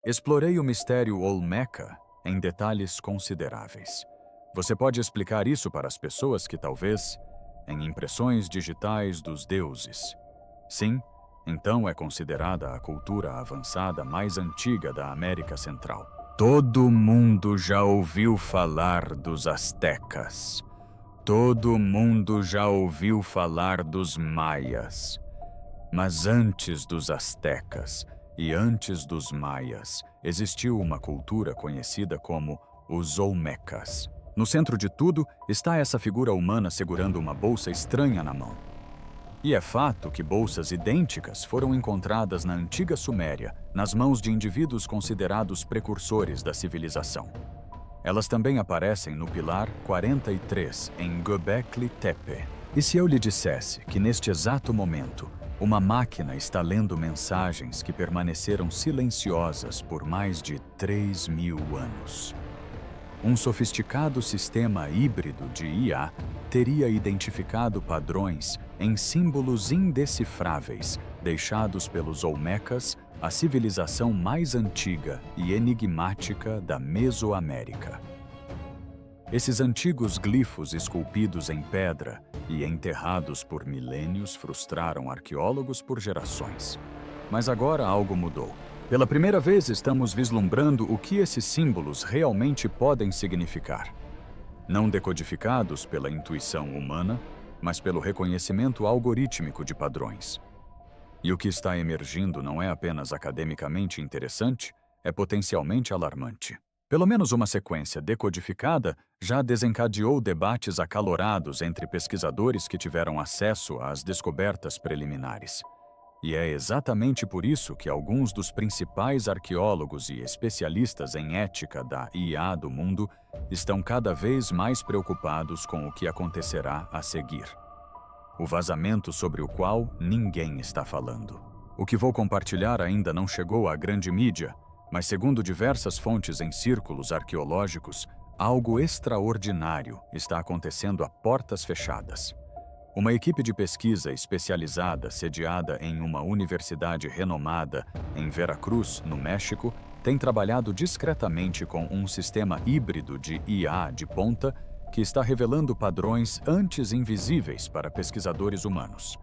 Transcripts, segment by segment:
Explorei o mistério Olmeca em detalhes consideráveis. Você pode explicar isso para as pessoas que talvez, em impressões digitais dos deuses. Sim, então é considerada a cultura avançada mais antiga da América Central. Todo mundo já ouviu falar dos astecas. Todo mundo já ouviu falar dos maias. Mas antes dos astecas e antes dos maias, existiu uma cultura conhecida como os Olmecas. No centro de tudo está essa figura humana segurando uma bolsa estranha na mão. E é fato que bolsas idênticas foram encontradas na antiga Suméria, nas mãos de indivíduos considerados precursores da civilização. Elas também aparecem no Pilar 43, em Göbekli Tepe. E se eu lhe dissesse que neste exato momento, uma máquina está lendo mensagens que permaneceram silenciosas por mais de 3.000 anos? Um sofisticado sistema híbrido de IA teria identificado padrões em símbolos indecifráveis deixados pelos Olmecas, a civilização mais antiga e enigmática da Mesoamérica. Esses antigos glifos esculpidos em pedra e enterrados por milênios frustraram arqueólogos por gerações. Mas agora algo mudou. Pela primeira vez estamos vislumbrando o que esses símbolos realmente podem significar. Não decodificados pela intuição humana, mas pelo reconhecimento algorítmico de padrões. E o que está emergindo não é apenas academicamente interessante, é potencialmente alarmante. Pelo menos uma sequência decodificada já desencadeou debates acalorados entre pesquisadores que tiveram acesso às descobertas preliminares. E é exatamente por isso que alguns dos principais arqueólogos e especialistas em ética da IA do mundo estão cada vez mais preocupados com o que acontecerá a seguir. O vazamento sobre o qual ninguém está falando. O que vou compartilhar ainda não chegou à grande mídia, mas segundo diversas fontes em círculos arqueológicos, algo extraordinário está acontecendo a portas fechadas. Uma equipe de pesquisa especializada, sediada em uma universidade renomada em Veracruz, no México, tem trabalhado discretamente com um sistema híbrido de IA de ponta que está revelando padrões antes invisíveis para pesquisadores humanos.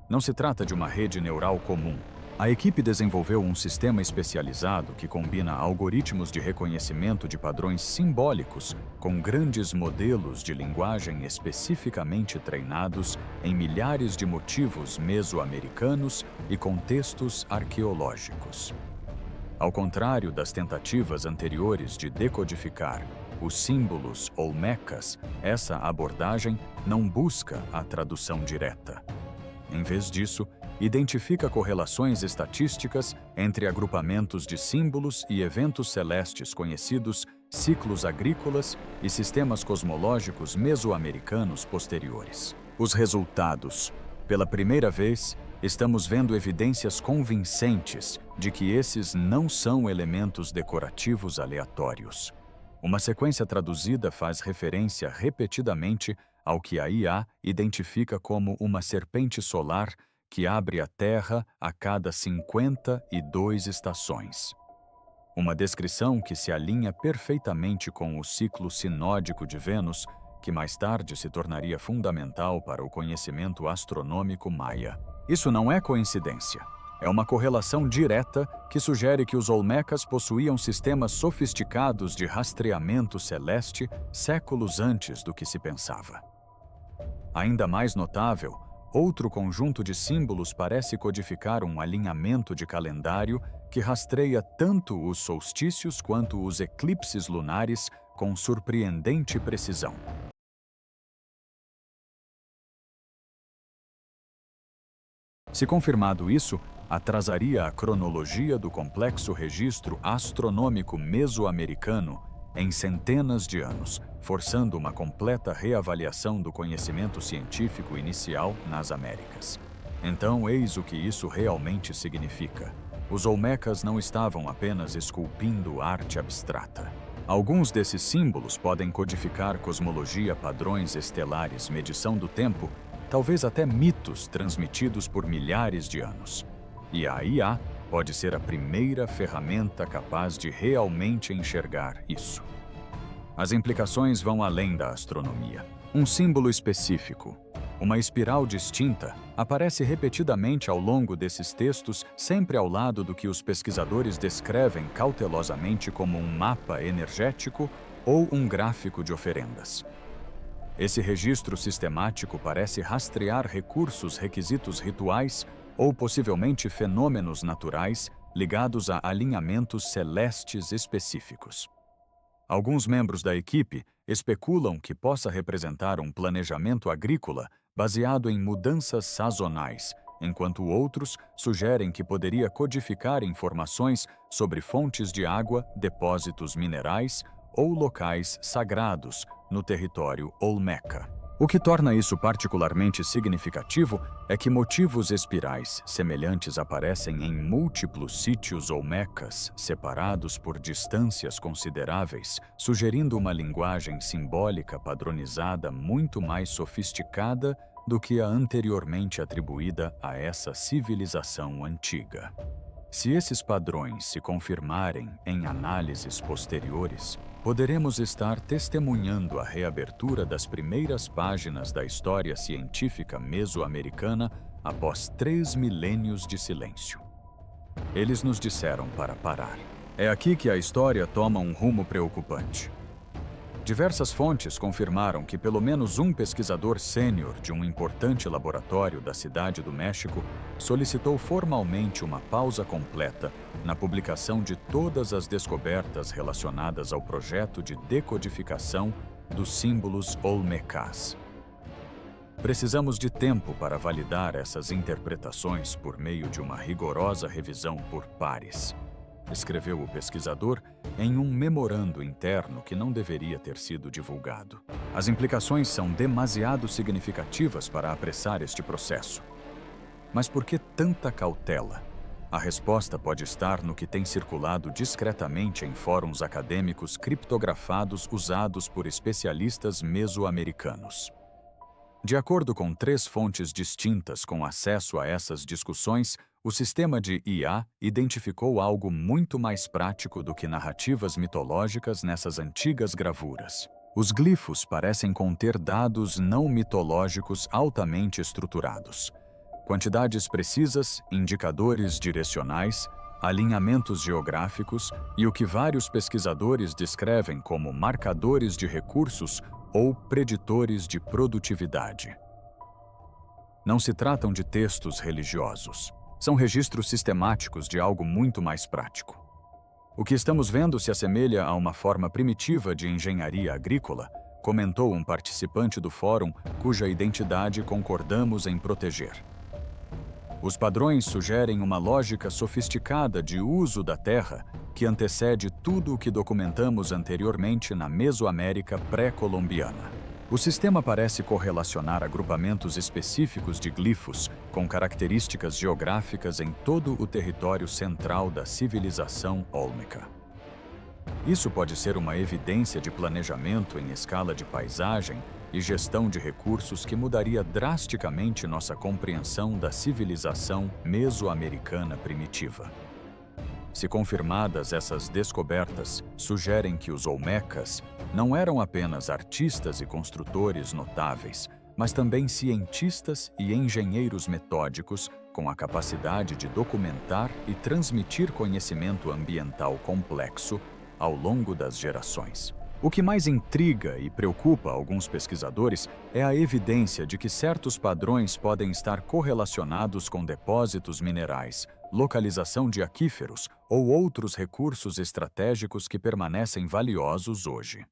Não se trata de uma rede neural comum. A equipe desenvolveu um sistema especializado que combina algoritmos de reconhecimento de padrões simbólicos com grandes modelos de linguagem especificamente treinados em milhares de motivos mesoamericanos e contextos arqueológicos. Ao contrário das tentativas anteriores de decodificar os símbolos Olmecas, essa abordagem não busca a tradução direta. Em vez disso, identifica correlações estatísticas entre agrupamentos de símbolos e eventos celestes conhecidos, ciclos agrícolas e sistemas cosmológicos mesoamericanos posteriores. Os resultados. Pela primeira vez, estamos vendo evidências convincentes de que esses não são elementos decorativos aleatórios. Uma sequência traduzida faz referência repetidamente ao que a IA identifica como uma serpente solar que abre a Terra a cada 52 estações. Uma descrição que se alinha perfeitamente com o ciclo sinódico de Vênus, que mais tarde se tornaria fundamental para o conhecimento astronômico maia. Isso não é coincidência. É uma correlação direta que sugere que os Olmecas possuíam sistemas sofisticados de rastreamento celeste séculos antes do que se pensava. Ainda mais notável, outro conjunto de símbolos parece codificar um alinhamento de calendário que rastreia tanto os solstícios quanto os eclipses lunares com surpreendente precisão. Se confirmado isso, atrasaria a cronologia do complexo registro astronômico mesoamericano em centenas de anos, forçando uma completa reavaliação do conhecimento científico inicial nas Américas. Então, eis o que isso realmente significa. Os Olmecas não estavam apenas esculpindo arte abstrata. Alguns desses símbolos podem codificar cosmologia, padrões estelares, medição do tempo, talvez até mitos transmitidos por milhares de anos. E a IA pode ser a primeira ferramenta capaz de realmente enxergar isso. As implicações vão além da astronomia. Um símbolo específico, uma espiral distinta, aparece repetidamente ao longo desses textos, sempre ao lado do que os pesquisadores descrevem cautelosamente como um mapa energético ou um gráfico de oferendas. Esse registro sistemático parece rastrear recursos, requisitos rituais ou possivelmente fenômenos naturais ligados a alinhamentos celestes específicos. Alguns membros da equipe especulam que possa representar um planejamento agrícola baseado em mudanças sazonais, enquanto outros sugerem que poderia codificar informações sobre fontes de água, depósitos minerais ou locais sagrados no território Olmeca. O que torna isso particularmente significativo é que motivos espirais semelhantes aparecem em múltiplos sítios Olmecas, separados por distâncias consideráveis, sugerindo uma linguagem simbólica padronizada muito mais sofisticada do que a anteriormente atribuída a essa civilização antiga. Se esses padrões se confirmarem em análises posteriores, poderemos estar testemunhando a reabertura das primeiras páginas da história científica mesoamericana após 3 milênios de silêncio. Eles nos disseram para parar. É aqui que a história toma um rumo preocupante. Diversas fontes confirmaram que pelo menos um pesquisador sênior de um importante laboratório da Cidade do México solicitou formalmente uma pausa completa na publicação de todas as descobertas relacionadas ao projeto de decodificação dos símbolos Olmecas. Precisamos de tempo para validar essas interpretações por meio de uma rigorosa revisão por pares, escreveu o pesquisador em um memorando interno que não deveria ter sido divulgado. As implicações são demasiado significativas para apressar este processo. Mas por que tanta cautela? A resposta pode estar no que tem circulado discretamente em fóruns acadêmicos criptografados usados por especialistas mesoamericanos. De acordo com 3 fontes distintas com acesso a essas discussões, o sistema de IA identificou algo muito mais prático do que narrativas mitológicas nessas antigas gravuras. Os glifos parecem conter dados não mitológicos altamente estruturados. Quantidades precisas, indicadores direcionais, alinhamentos geográficos e o que vários pesquisadores descrevem como marcadores de recursos ou preditores de produtividade. Não se tratam de textos religiosos. São registros sistemáticos de algo muito mais prático. O que estamos vendo se assemelha a uma forma primitiva de engenharia agrícola, comentou um participante do fórum cuja identidade concordamos em proteger. Os padrões sugerem uma lógica sofisticada de uso da terra que antecede tudo o que documentamos anteriormente na Mesoamérica pré-colombiana. O sistema parece correlacionar agrupamentos específicos de glifos com características geográficas em todo o território central da civilização Olmeca. Isso pode ser uma evidência de planejamento em escala de paisagem e gestão de recursos que mudaria drasticamente nossa compreensão da civilização mesoamericana primitiva. Se confirmadas, essas descobertas sugerem que os Olmecas não eram apenas artistas e construtores notáveis, mas também cientistas e engenheiros metódicos com a capacidade de documentar e transmitir conhecimento ambiental complexo ao longo das gerações. O que mais intriga e preocupa alguns pesquisadores é a evidência de que certos padrões podem estar correlacionados com depósitos minerais, localização de aquíferos ou outros recursos estratégicos que permanecem valiosos hoje.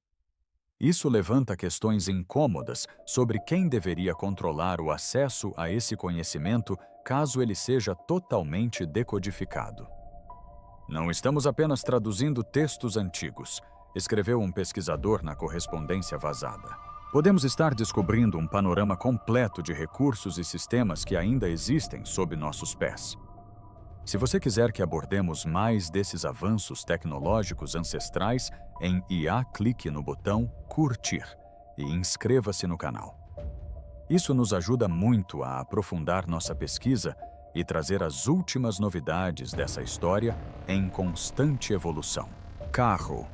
Isso levanta questões incômodas sobre quem deveria controlar o acesso a esse conhecimento caso ele seja totalmente decodificado. Não estamos apenas traduzindo textos antigos, escreveu um pesquisador na correspondência vazada. Podemos estar descobrindo um panorama completo de recursos e sistemas que ainda existem sob nossos pés. Se você quiser que abordemos mais desses avanços tecnológicos ancestrais, em IA, clique no botão curtir e inscreva-se no canal. Isso nos ajuda muito a aprofundar nossa pesquisa e trazer as últimas novidades dessa história em constante evolução. Carro.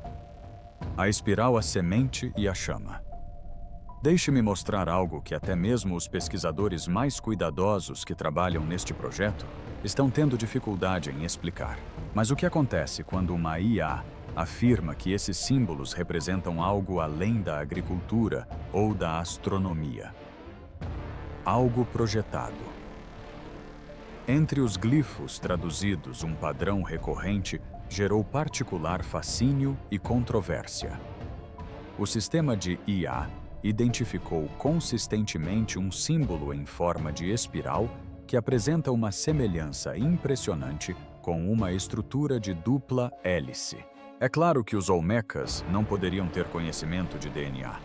A espiral, a semente e a chama. Deixe-me mostrar algo que até mesmo os pesquisadores mais cuidadosos que trabalham neste projeto estão tendo dificuldade em explicar. Mas o que acontece quando uma IA afirma que esses símbolos representam algo além da agricultura ou da astronomia? Algo projetado. Entre os glifos traduzidos, um padrão recorrente gerou particular fascínio e controvérsia. O sistema de IA identificou consistentemente um símbolo em forma de espiral que apresenta uma semelhança impressionante com uma estrutura de dupla hélice. É claro que os Olmecas não poderiam ter conhecimento de DNA.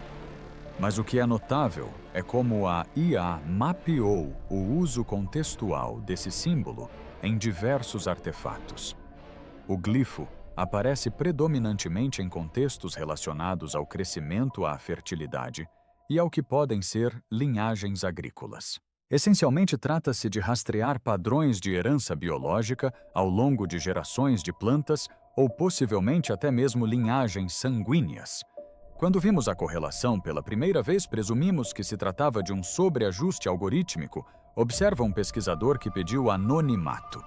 Mas o que é notável é como a IA mapeou o uso contextual desse símbolo em diversos artefatos. O glifo aparece predominantemente em contextos relacionados ao crescimento, à fertilidade e ao que podem ser linhagens agrícolas. Essencialmente, trata-se de rastrear padrões de herança biológica ao longo de gerações de plantas ou possivelmente até mesmo linhagens sanguíneas. Quando vimos a correlação pela primeira vez, presumimos que se tratava de um sobreajuste algorítmico, observa um pesquisador que pediu anonimato.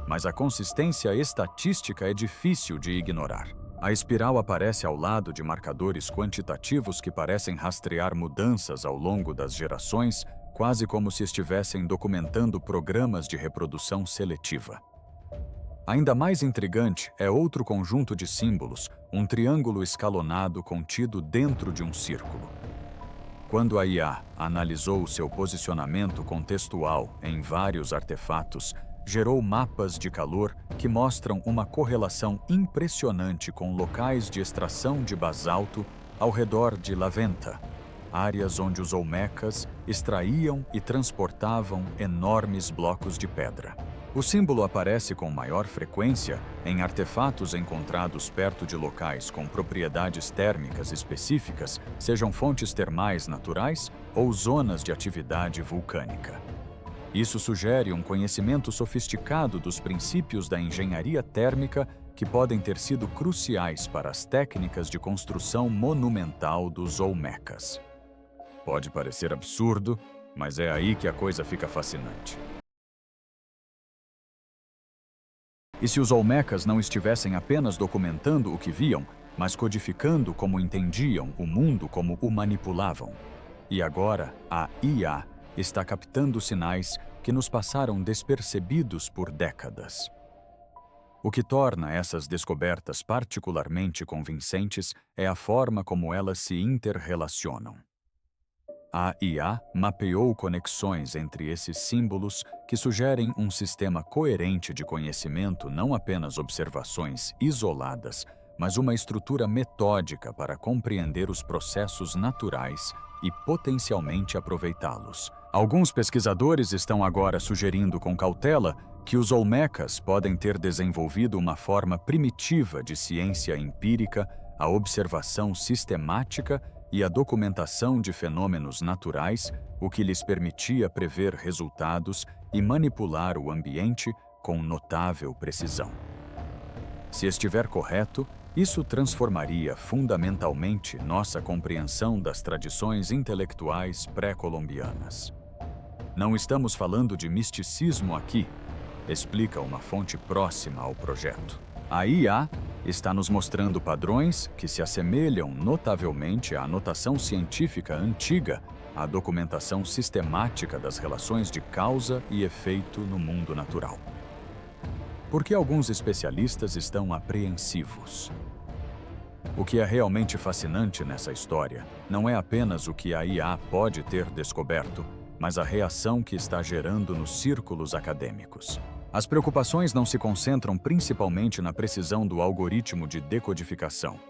Mas a consistência estatística é difícil de ignorar. A espiral aparece ao lado de marcadores quantitativos que parecem rastrear mudanças ao longo das gerações, quase como se estivessem documentando programas de reprodução seletiva. Ainda mais intrigante é outro conjunto de símbolos, um triângulo escalonado contido dentro de um círculo. Quando a IA analisou seu posicionamento contextual em vários artefatos, gerou mapas de calor que mostram uma correlação impressionante com locais de extração de basalto ao redor de Laventa, áreas onde os Olmecas extraíam e transportavam enormes blocos de pedra. O símbolo aparece com maior frequência em artefatos encontrados perto de locais com propriedades térmicas específicas, sejam fontes termais naturais ou zonas de atividade vulcânica. Isso sugere um conhecimento sofisticado dos princípios da engenharia térmica que podem ter sido cruciais para as técnicas de construção monumental dos Olmecas. Pode parecer absurdo, mas é aí que a coisa fica fascinante. E se os Olmecas não estivessem apenas documentando o que viam, mas codificando como entendiam o mundo, como o manipulavam? E agora, a IA está captando sinais que nos passaram despercebidos por décadas. O que torna essas descobertas particularmente convincentes é a forma como elas se interrelacionam. A IA mapeou conexões entre esses símbolos que sugerem um sistema coerente de conhecimento, não apenas observações isoladas, mas uma estrutura metódica para compreender os processos naturais e potencialmente aproveitá-los. Alguns pesquisadores estão agora sugerindo com cautela que os Olmecas podem ter desenvolvido uma forma primitiva de ciência empírica, a observação sistemática e a documentação de fenômenos naturais, o que lhes permitia prever resultados e manipular o ambiente com notável precisão. Se estiver correto, isso transformaria fundamentalmente nossa compreensão das tradições intelectuais pré-colombianas. Não estamos falando de misticismo aqui, explica uma fonte próxima ao projeto. A IA está nos mostrando padrões que se assemelham notavelmente à notação científica antiga, à documentação sistemática das relações de causa e efeito no mundo natural. Por que alguns especialistas estão apreensivos? O que é realmente fascinante nessa história não é apenas o que a IA pode ter descoberto, mas a reação que está gerando nos círculos acadêmicos. As preocupações não se concentram principalmente na precisão do algoritmo de decodificação.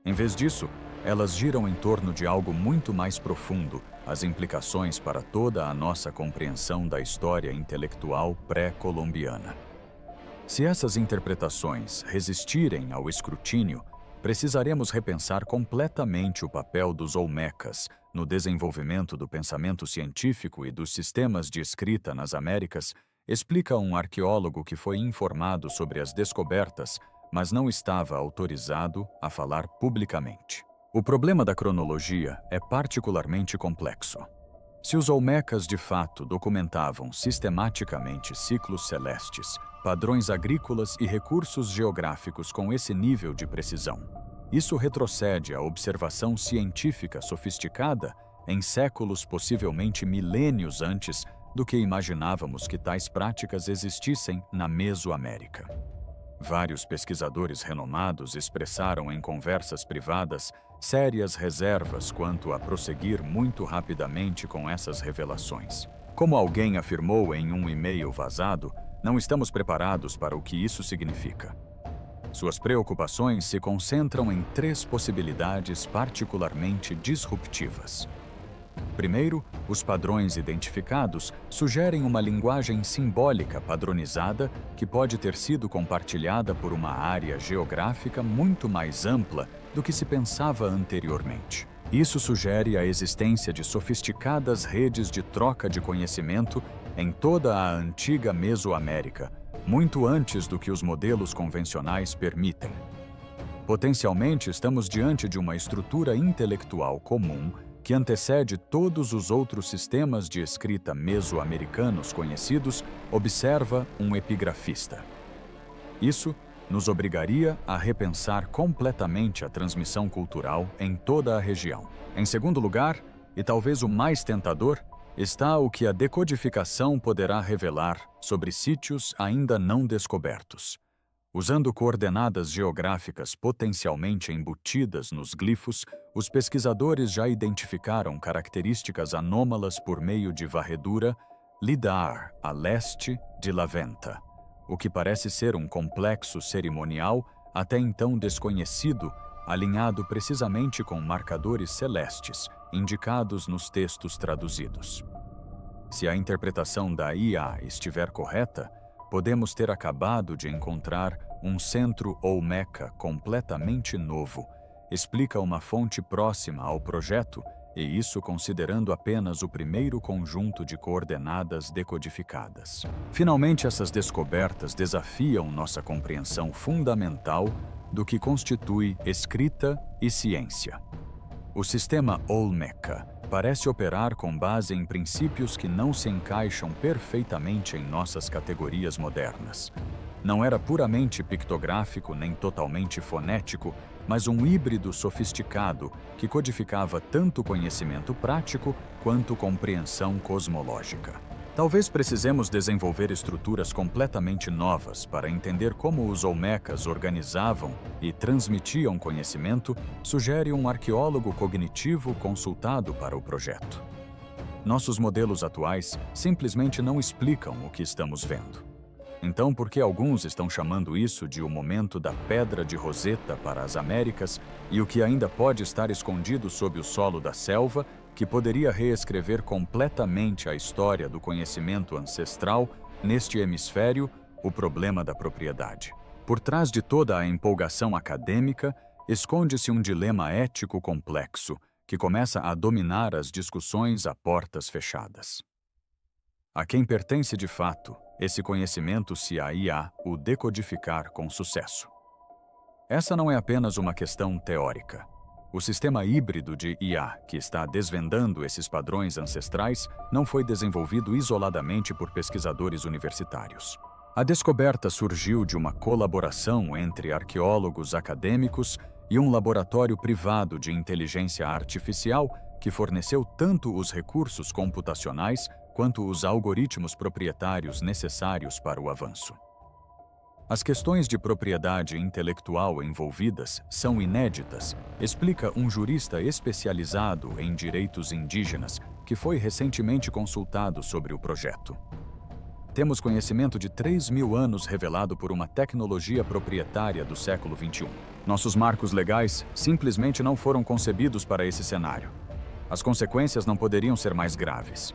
Em vez disso, elas giram em torno de algo muito mais profundo, as implicações para toda a nossa compreensão da história intelectual pré-colombiana. Se essas interpretações resistirem ao escrutínio, precisaremos repensar completamente o papel dos Olmecas no desenvolvimento do pensamento científico e dos sistemas de escrita nas Américas, explica um arqueólogo que foi informado sobre as descobertas, mas não estava autorizado a falar publicamente. O problema da cronologia é particularmente complexo. Se os olmecas de fato documentavam sistematicamente ciclos celestes, padrões agrícolas e recursos geográficos com esse nível de precisão, isso retrocede à observação científica sofisticada em séculos, possivelmente milênios antes do que imaginávamos que tais práticas existissem na Mesoamérica. Vários pesquisadores renomados expressaram em conversas privadas sérias reservas quanto a prosseguir muito rapidamente com essas revelações. Como alguém afirmou em um e-mail vazado, não estamos preparados para o que isso significa. Suas preocupações se concentram em 3 possibilidades particularmente disruptivas. Primeiro, os padrões identificados sugerem uma linguagem simbólica padronizada que pode ter sido compartilhada por uma área geográfica muito mais ampla do que se pensava anteriormente. Isso sugere a existência de sofisticadas redes de troca de conhecimento em toda a antiga Mesoamérica, muito antes do que os modelos convencionais permitem. Potencialmente, estamos diante de uma estrutura intelectual comum que antecede todos os outros sistemas de escrita mesoamericanos conhecidos, observa um epigrafista. Isso nos obrigaria a repensar completamente a transmissão cultural em toda a região. Em segundo lugar, e talvez o mais tentador, está o que a decodificação poderá revelar sobre sítios ainda não descobertos. Usando coordenadas geográficas potencialmente embutidas nos glifos, os pesquisadores já identificaram características anômalas por meio de varredura lidar a leste de La Venta, o que parece ser um complexo cerimonial até então desconhecido, alinhado precisamente com marcadores celestes indicados nos textos traduzidos. Se a interpretação da IA estiver correta, podemos ter acabado de encontrar um centro olmeca completamente novo, explica uma fonte próxima ao projeto, e isso considerando apenas o primeiro conjunto de coordenadas decodificadas. Finalmente, essas descobertas desafiam nossa compreensão fundamental do que constitui escrita e ciência. O sistema olmeca parece operar com base em princípios que não se encaixam perfeitamente em nossas categorias modernas. Não era puramente pictográfico nem totalmente fonético, mas um híbrido sofisticado que codificava tanto conhecimento prático quanto compreensão cosmológica. Talvez precisemos desenvolver estruturas completamente novas para entender como os olmecas organizavam e transmitiam conhecimento, sugere um arqueólogo cognitivo consultado para o projeto. Nossos modelos atuais simplesmente não explicam o que estamos vendo. Então, por que alguns estão chamando isso de o momento da Pedra de Roseta para as Américas e o que ainda pode estar escondido sob o solo da selva, que poderia reescrever completamente a história do conhecimento ancestral neste hemisfério, o problema da propriedade? Por trás de toda a empolgação acadêmica, esconde-se um dilema ético complexo que começa a dominar as discussões a portas fechadas. A quem pertence de fato esse conhecimento se a IA o decodificar com sucesso? Essa não é apenas uma questão teórica. O sistema híbrido de IA que está desvendando esses padrões ancestrais não foi desenvolvido isoladamente por pesquisadores universitários. A descoberta surgiu de uma colaboração entre arqueólogos acadêmicos e um laboratório privado de inteligência artificial que forneceu tanto os recursos computacionais quanto os algoritmos proprietários necessários para o avanço. As questões de propriedade intelectual envolvidas são inéditas, explica um jurista especializado em direitos indígenas que foi recentemente consultado sobre o projeto. Temos conhecimento de 3.000 anos revelado por uma tecnologia proprietária do século XXI. Nossos marcos legais simplesmente não foram concebidos para esse cenário. As consequências não poderiam ser mais graves.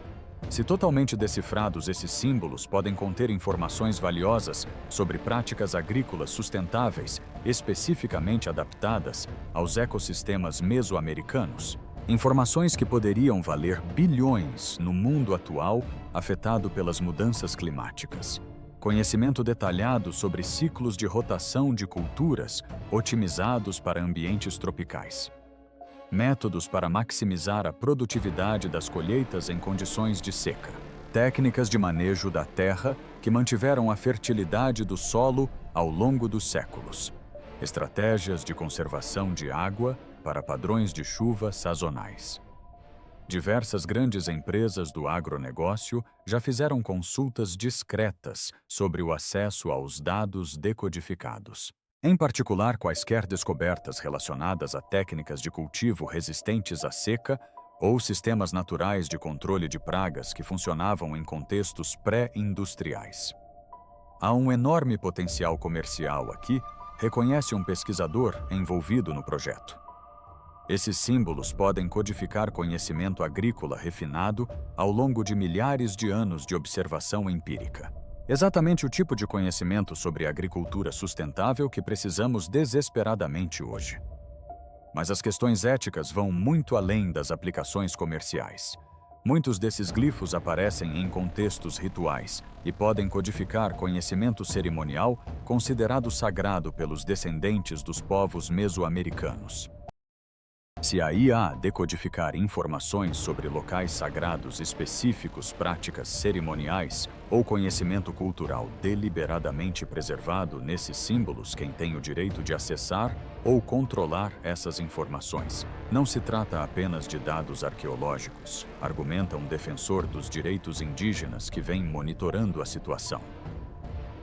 Se totalmente decifrados, esses símbolos podem conter informações valiosas sobre práticas agrícolas sustentáveis, especificamente adaptadas aos ecossistemas mesoamericanos. Informações que poderiam valer bilhões no mundo atual afetado pelas mudanças climáticas. Conhecimento detalhado sobre ciclos de rotação de culturas otimizados para ambientes tropicais. Métodos para maximizar a produtividade das colheitas em condições de seca. Técnicas de manejo da terra que mantiveram a fertilidade do solo ao longo dos séculos. Estratégias de conservação de água para padrões de chuva sazonais. Diversas grandes empresas do agronegócio já fizeram consultas discretas sobre o acesso aos dados decodificados. Em particular, quaisquer descobertas relacionadas a técnicas de cultivo resistentes à seca ou sistemas naturais de controle de pragas que funcionavam em contextos pré-industriais. Há um enorme potencial comercial aqui, reconhece um pesquisador envolvido no projeto. Esses símbolos podem codificar conhecimento agrícola refinado ao longo de milhares de anos de observação empírica. Exatamente o tipo de conhecimento sobre agricultura sustentável que precisamos desesperadamente hoje. Mas as questões éticas vão muito além das aplicações comerciais. Muitos desses glifos aparecem em contextos rituais e podem codificar conhecimento cerimonial considerado sagrado pelos descendentes dos povos mesoamericanos. Se a IA decodificar informações sobre locais sagrados específicos, práticas cerimoniais ou conhecimento cultural deliberadamente preservado nesses símbolos, quem tem o direito de acessar ou controlar essas informações? Não se trata apenas de dados arqueológicos, argumenta um defensor dos direitos indígenas que vem monitorando a situação.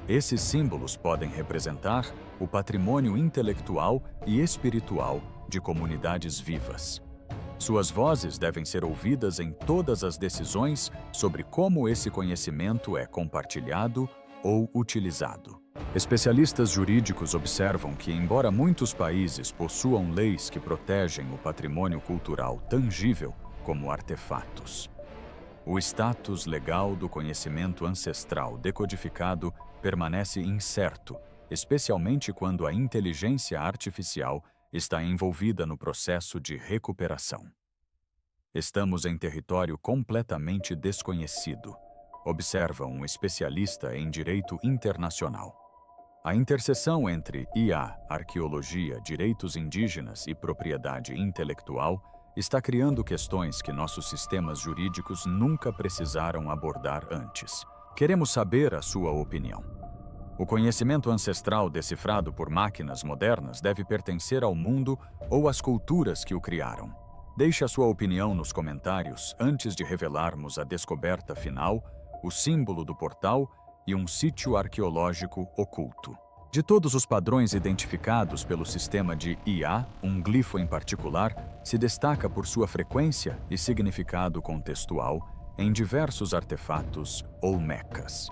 Esses símbolos podem representar o patrimônio intelectual e espiritual de comunidades vivas. Suas vozes devem ser ouvidas em todas as decisões sobre como esse conhecimento é compartilhado ou utilizado. Especialistas jurídicos observam que, embora muitos países possuam leis que protegem o patrimônio cultural tangível, como artefatos, o status legal do conhecimento ancestral decodificado permanece incerto, especialmente quando a inteligência artificial está envolvida no processo de recuperação. Estamos em território completamente desconhecido, observa um especialista em direito internacional. A interseção entre IA, arqueologia, direitos indígenas e propriedade intelectual está criando questões que nossos sistemas jurídicos nunca precisaram abordar antes. Queremos saber a sua opinião. O conhecimento ancestral decifrado por máquinas modernas deve pertencer ao mundo ou às culturas que o criaram. Deixe a sua opinião nos comentários antes de revelarmos a descoberta final, o símbolo do portal e um sítio arqueológico oculto. De todos os padrões identificados pelo sistema de IA, um glifo em particular se destaca por sua frequência e significado contextual em diversos artefatos ou mecas.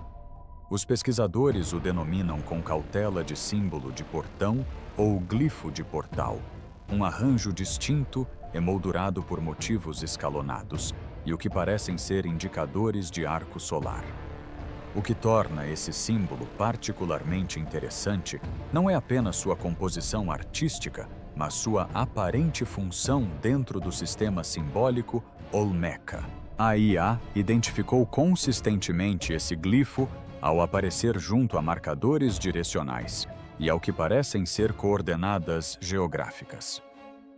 Os pesquisadores o denominam com cautela de símbolo de portão ou glifo de portal, um arranjo distinto emoldurado por motivos escalonados e o que parecem ser indicadores de arco solar. O que torna esse símbolo particularmente interessante não é apenas sua composição artística, mas sua aparente função dentro do sistema simbólico Olmeca. A IA identificou consistentemente esse glifo ao aparecer junto a marcadores direcionais e ao que parecem ser coordenadas geográficas.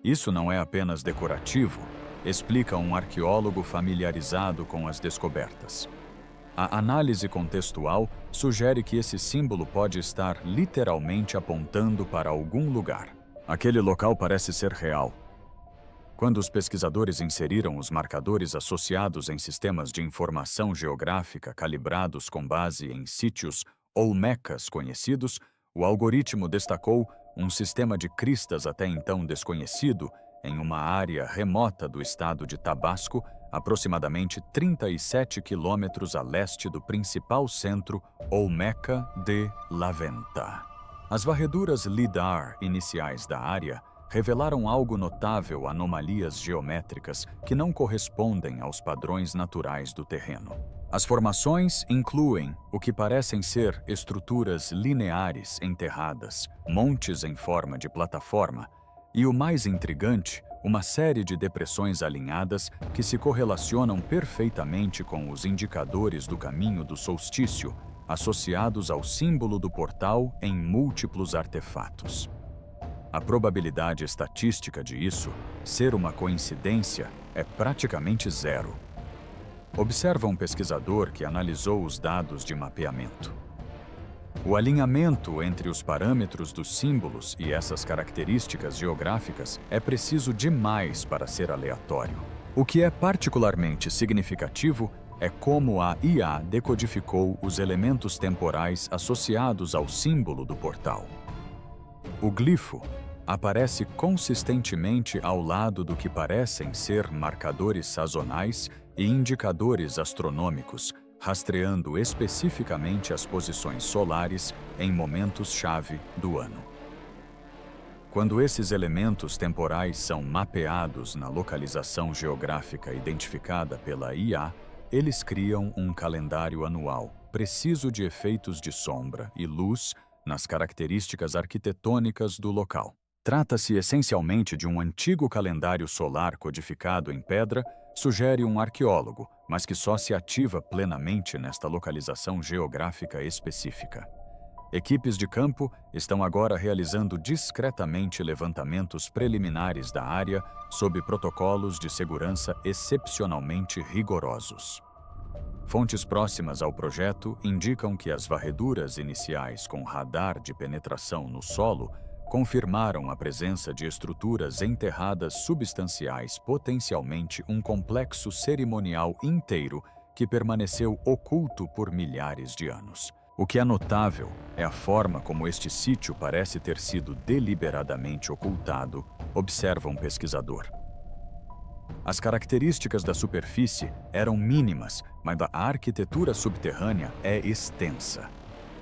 Isso não é apenas decorativo, explica um arqueólogo familiarizado com as descobertas. A análise contextual sugere que esse símbolo pode estar literalmente apontando para algum lugar. Aquele local parece ser real. Quando os pesquisadores inseriram os marcadores associados em sistemas de informação geográfica calibrados com base em sítios ou mecas conhecidos, o algoritmo destacou um sistema de cristas até então desconhecido em uma área remota do estado de Tabasco, aproximadamente 37 quilômetros a leste do principal centro Olmeca de La Venta. As varreduras LIDAR iniciais da área revelaram algo notável: anomalias geométricas que não correspondem aos padrões naturais do terreno. As formações incluem o que parecem ser estruturas lineares enterradas, montes em forma de plataforma E o mais intrigante, uma série de depressões alinhadas que se correlacionam perfeitamente com os indicadores do caminho do solstício, associados ao símbolo do portal em múltiplos artefatos. A probabilidade estatística de isso ser uma coincidência é praticamente zero. Observa um pesquisador que analisou os dados de mapeamento. O alinhamento entre os parâmetros dos símbolos e essas características geográficas é preciso demais para ser aleatório. O que é particularmente significativo é como a IA decodificou os elementos temporais associados ao símbolo do portal. O glifo aparece consistentemente ao lado do que parecem ser marcadores sazonais e indicadores astronômicos, rastreando especificamente as posições solares em momentos-chave do ano. Quando esses elementos temporais são mapeados na localização geográfica identificada pela IA, eles criam um calendário anual, preciso de efeitos de sombra e luz nas características arquitetônicas do local. Trata-se essencialmente de um antigo calendário solar codificado em pedra, sugere um arqueólogo, mas que só se ativa plenamente nesta localização geográfica específica. Equipes de campo estão agora realizando discretamente levantamentos preliminares da área sob protocolos de segurança excepcionalmente rigorosos. Fontes próximas ao projeto indicam que as varreduras iniciais com radar de penetração no solo confirmaram a presença de estruturas enterradas substanciais, potencialmente um complexo cerimonial inteiro que permaneceu oculto por milhares de anos. O que é notável é a forma como este sítio parece ter sido deliberadamente ocultado, observa um pesquisador. As características da superfície eram mínimas, mas a arquitetura subterrânea é extensa.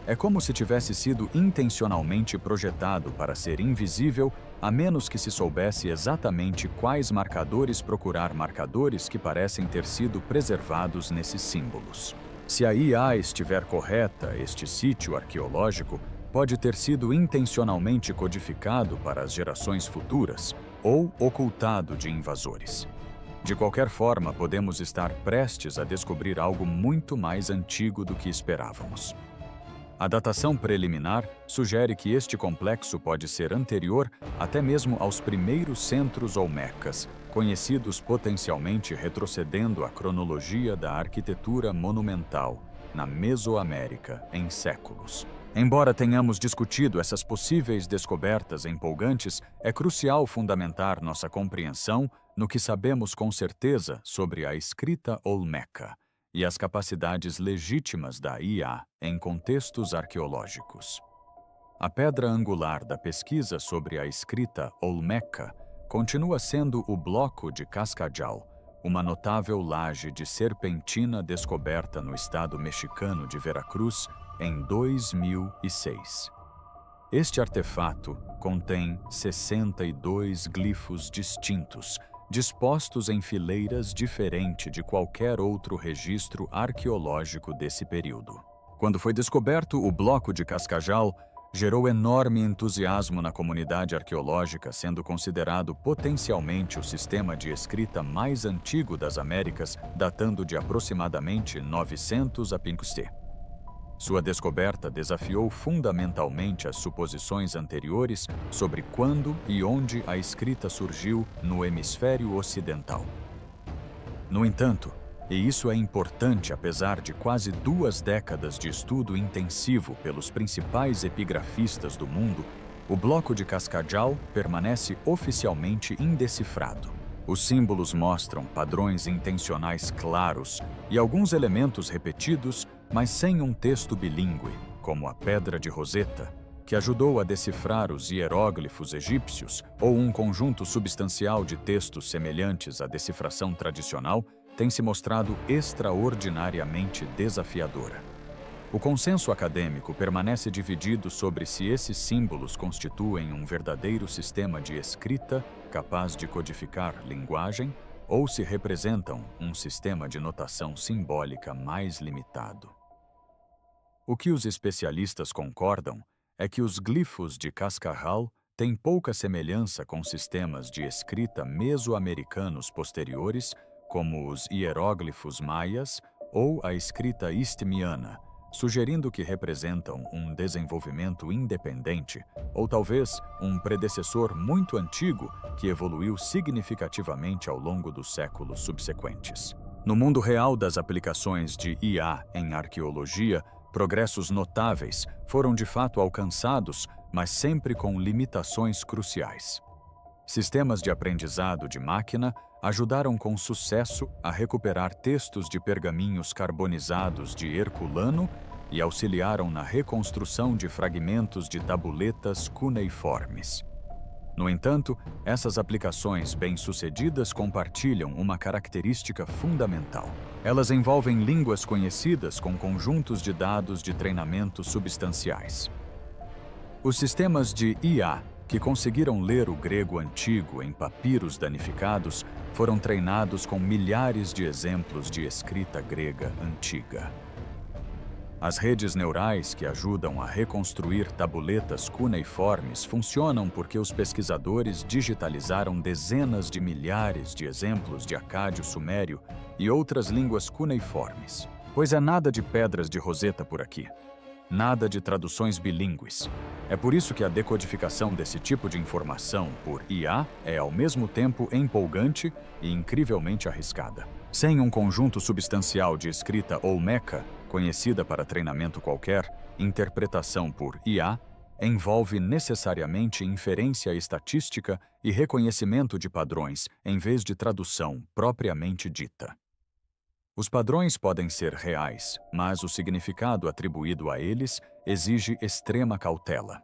É como se tivesse sido intencionalmente projetado para ser invisível, a menos que se soubesse exatamente quais marcadores procurar, marcadores que parecem ter sido preservados nesses símbolos. Se a IA estiver correta, este sítio arqueológico pode ter sido intencionalmente codificado para as gerações futuras ou ocultado de invasores. De qualquer forma, podemos estar prestes a descobrir algo muito mais antigo do que esperávamos. A datação preliminar sugere que este complexo pode ser anterior até mesmo aos primeiros centros olmecas, conhecidos potencialmente retrocedendo a cronologia da arquitetura monumental na Mesoamérica em séculos. Embora tenhamos discutido essas possíveis descobertas empolgantes, é crucial fundamentar nossa compreensão no que sabemos com certeza sobre a escrita olmeca e as capacidades legítimas da IA em contextos arqueológicos. A pedra angular da pesquisa sobre a escrita olmeca continua sendo o bloco de Cascajal, uma notável laje de serpentina descoberta no estado mexicano de Veracruz em 2006. Este artefato contém 62 glifos distintos, dispostos em fileiras diferentes de qualquer outro registro arqueológico desse período. Quando foi descoberto, o bloco de Cascajal gerou enorme entusiasmo na comunidade arqueológica, sendo considerado potencialmente o sistema de escrita mais antigo das Américas, datando de aproximadamente 900 a.C. Sua descoberta desafiou fundamentalmente as suposições anteriores sobre quando e onde a escrita surgiu no hemisfério ocidental. No entanto, e isso é importante apesar de quase 2 décadas de estudo intensivo pelos principais epigrafistas do mundo, o bloco de Cascajal permanece oficialmente indecifrado. Os símbolos mostram padrões intencionais claros e alguns elementos repetidos, mas sem um texto bilíngue, como a Pedra de Roseta, que ajudou a decifrar os hieróglifos egípcios, ou um conjunto substancial de textos semelhantes à decifração tradicional, tem se mostrado extraordinariamente desafiadora. O consenso acadêmico permanece dividido sobre se esses símbolos constituem um verdadeiro sistema de escrita capaz de codificar linguagem ou se representam um sistema de notação simbólica mais limitado. O que os especialistas concordam é que os glifos de Cascajal têm tem pouca semelhança com sistemas de escrita mesoamericanos posteriores, como os hieróglifos maias ou a escrita istmiana, sugerindo que representam um desenvolvimento independente ou talvez um predecessor muito antigo que evoluiu significativamente ao longo dos séculos subsequentes. No mundo real das aplicações de IA em arqueologia, progressos notáveis foram de fato alcançados, mas sempre com limitações cruciais. Sistemas de aprendizado de máquina ajudaram com sucesso a recuperar textos de pergaminhos carbonizados de Herculano e auxiliaram na reconstrução de fragmentos de tabuletas cuneiformes. No entanto, essas aplicações bem-sucedidas compartilham uma característica fundamental. Elas envolvem línguas conhecidas com conjuntos de dados de treinamento substanciais. Os sistemas de IA que conseguiram ler o grego antigo em papiros danificados foram treinados com milhares de exemplos de escrita grega antiga. As redes neurais que ajudam a reconstruir tabuletas cuneiformes funcionam porque os pesquisadores digitalizaram dezenas de milhares de exemplos de acádio-sumério e outras línguas cuneiformes. Pois é nada de pedras de Roseta por aqui. Nada de traduções bilíngues. É por isso que a decodificação desse tipo de informação por IA é ao mesmo tempo empolgante e incrivelmente arriscada. Sem um conjunto substancial de escrita olmeca, conhecida para treinamento qualquer, interpretação por IA envolve necessariamente inferência estatística e reconhecimento de padrões, em vez de tradução propriamente dita. Os padrões podem ser reais, mas o significado atribuído a eles exige extrema cautela.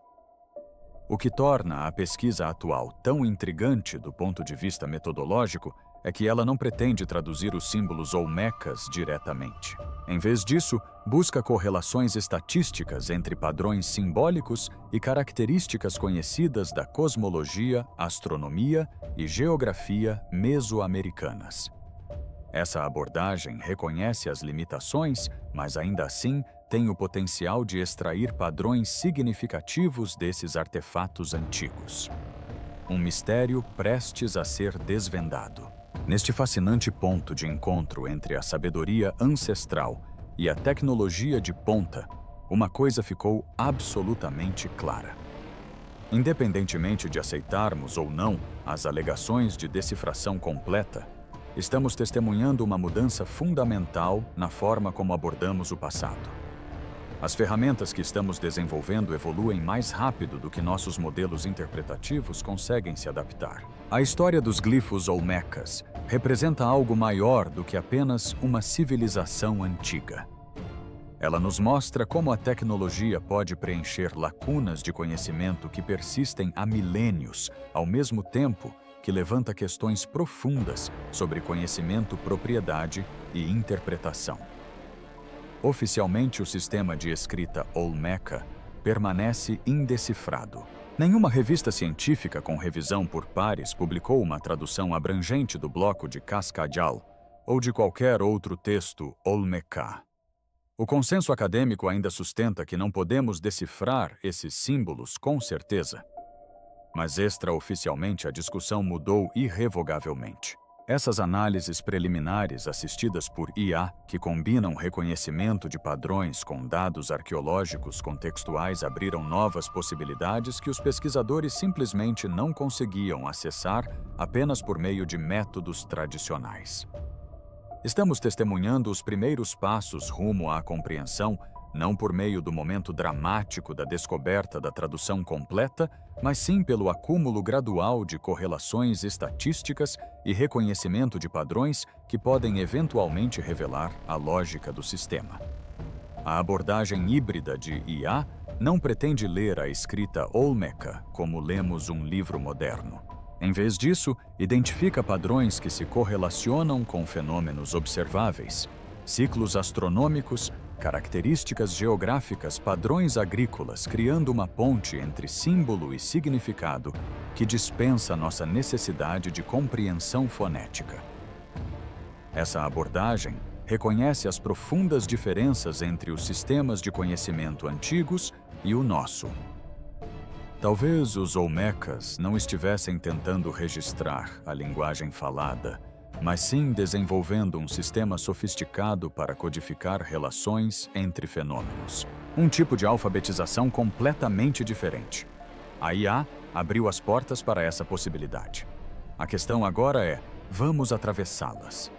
O que torna a pesquisa atual tão intrigante do ponto de vista metodológico é que ela não pretende traduzir os símbolos olmecas diretamente. Em vez disso, busca correlações estatísticas entre padrões simbólicos e características conhecidas da cosmologia, astronomia e geografia mesoamericanas. Essa abordagem reconhece as limitações, mas ainda assim tem o potencial de extrair padrões significativos desses artefatos antigos. Um mistério prestes a ser desvendado. Neste fascinante ponto de encontro entre a sabedoria ancestral e a tecnologia de ponta, uma coisa ficou absolutamente clara. Independentemente de aceitarmos ou não as alegações de decifração completa, estamos testemunhando uma mudança fundamental na forma como abordamos o passado. As ferramentas que estamos desenvolvendo evoluem mais rápido do que nossos modelos interpretativos conseguem se adaptar. A história dos glifos olmecas representa algo maior do que apenas uma civilização antiga. Ela nos mostra como a tecnologia pode preencher lacunas de conhecimento que persistem há milênios, ao mesmo tempo que levanta questões profundas sobre conhecimento, propriedade e interpretação. Oficialmente, o sistema de escrita olmeca permanece indecifrado. Nenhuma revista científica com revisão por pares publicou uma tradução abrangente do bloco de Cascadial ou de qualquer outro texto olmeca. O consenso acadêmico ainda sustenta que não podemos decifrar esses símbolos com certeza. Mas extraoficialmente a discussão mudou irrevogavelmente. Essas análises preliminares assistidas por IA, que combinam reconhecimento de padrões com dados arqueológicos contextuais, abriram novas possibilidades que os pesquisadores simplesmente não conseguiam acessar apenas por meio de métodos tradicionais. Estamos testemunhando os primeiros passos rumo à compreensão, não por meio do momento dramático da descoberta da tradução completa, mas sim pelo acúmulo gradual de correlações estatísticas e reconhecimento de padrões que podem eventualmente revelar a lógica do sistema. A abordagem híbrida de IA não pretende ler a escrita olmeca como lemos um livro moderno. Em vez disso, identifica padrões que se correlacionam com fenômenos observáveis, ciclos astronômicos, características geográficas, padrões agrícolas, criando uma ponte entre símbolo e significado que dispensa nossa necessidade de compreensão fonética. Essa abordagem reconhece as profundas diferenças entre os sistemas de conhecimento antigos e o nosso. Talvez os Olmecas não estivessem tentando registrar a linguagem falada, mas sim desenvolvendo um sistema sofisticado para codificar relações entre fenômenos. Um tipo de alfabetização completamente diferente. A IA abriu as portas para essa possibilidade. A questão agora é: vamos atravessá-las.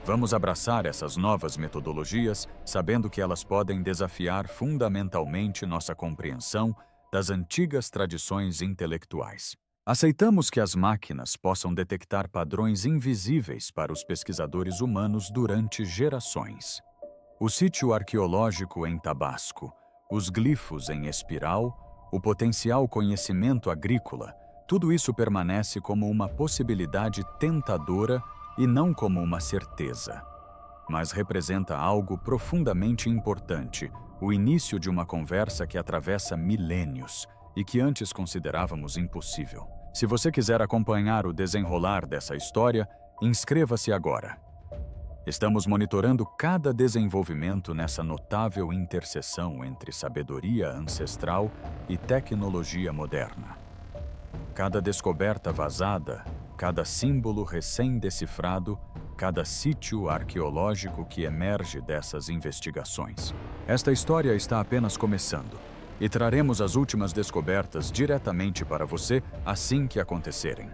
Vamos abraçar essas novas metodologias, sabendo que elas podem desafiar fundamentalmente nossa compreensão das antigas tradições intelectuais. Aceitamos que as máquinas possam detectar padrões invisíveis para os pesquisadores humanos durante gerações. O sítio arqueológico em Tabasco, os glifos em espiral, o potencial conhecimento agrícola, tudo isso permanece como uma possibilidade tentadora e não como uma certeza. Mas representa algo profundamente importante, o início de uma conversa que atravessa milênios e que antes considerávamos impossível. Se você quiser acompanhar o desenrolar dessa história, inscreva-se agora. Estamos monitorando cada desenvolvimento nessa notável interseção entre sabedoria ancestral e tecnologia moderna. Cada descoberta vazada, cada símbolo recém-decifrado, cada sítio arqueológico que emerge dessas investigações. Esta história está apenas começando, e traremos as últimas descobertas diretamente para você assim que acontecerem.